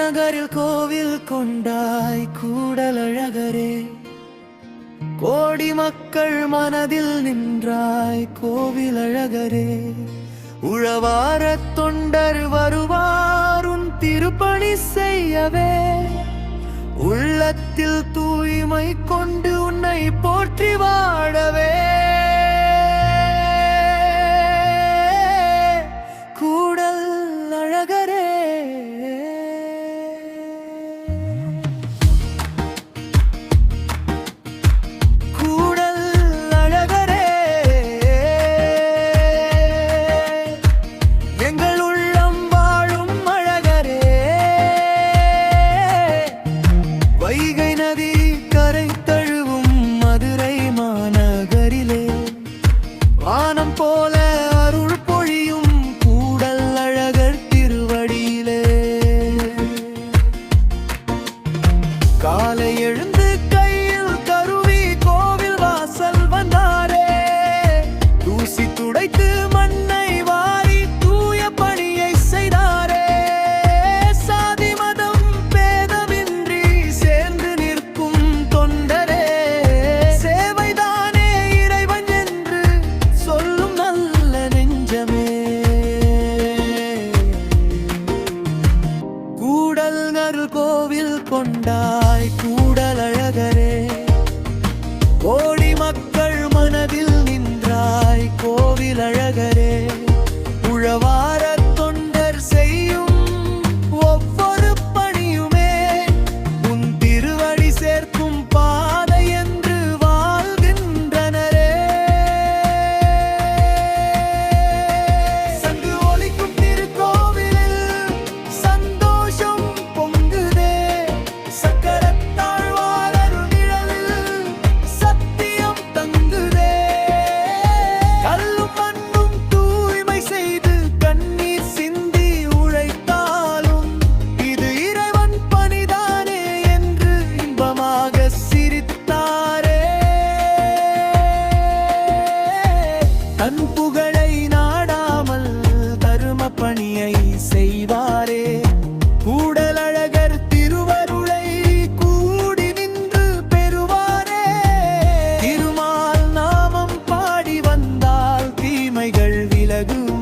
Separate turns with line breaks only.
நகரில் கோவில் கொண்டாய் கூடலழகரே, கோடி மக்கள் மனதில் நின்றாய் கோவில் அழகரே. உழவாரத் தொண்டர் வருவார் உன் திருப்பணி செய்யவே, உள்ளத்தில் தூய்மை கொண்டு உன்னை போற்றி வாழவே. கூடல் அழகரே, வைகை நதி கரை தழுவும் மதுரை மாநகரிலே, வானம் போல அருள் பொழியும் கூடல் அழகர் திருவடியிலே. காலை எழுந்து கையில் கருவி கோவில் வாசல் வந்தாரே, தூசி துடைத்து மண்ணை வாரி தூய பணியை செய்தாரே. சாதி மதம் பேதமின்றி சேர்ந்து நிற்கும் தொண்டரே, சேவைதானே இறைவன் என்று சொல்லும் நல்ல நெஞ்சமே. கூடல் நறு கோவில் கொண்டாய் கூடல் அழகரே, கோடி மக்கள் மனதில் நின்றாய் கோவில் அழகரே. உழவாரத் தொண்டர் செய்யும் ஒவ்வொரு பணியுமே உன் திருவடி சேர்க்கும் பாதை என்று வாழ்கின்றனரே. சங்கு ஒலிக்கும் திருக்கோவிலில் சந்தோஷம் பொங்குதே, சக்கரத்தாழ்வார் அருள்நிழலில் சத்தியம் தங்குதே. கல்லும் மண்ணும் தூய்மை செய்து கண்ணீர் சிந்தி உழைத்தாலும் இது இறைவன் பணிதானே என்று இன்பமாக சிரித்தாரே. தன் புகழை நாடாமல் தரும பணியை செய்வாரே. கூடலழகர் திருவருளை கூடி நின்று பெறுவாரே. திருமால் நாமம் பாடி வந்தால் தீமைகள் விலகும்.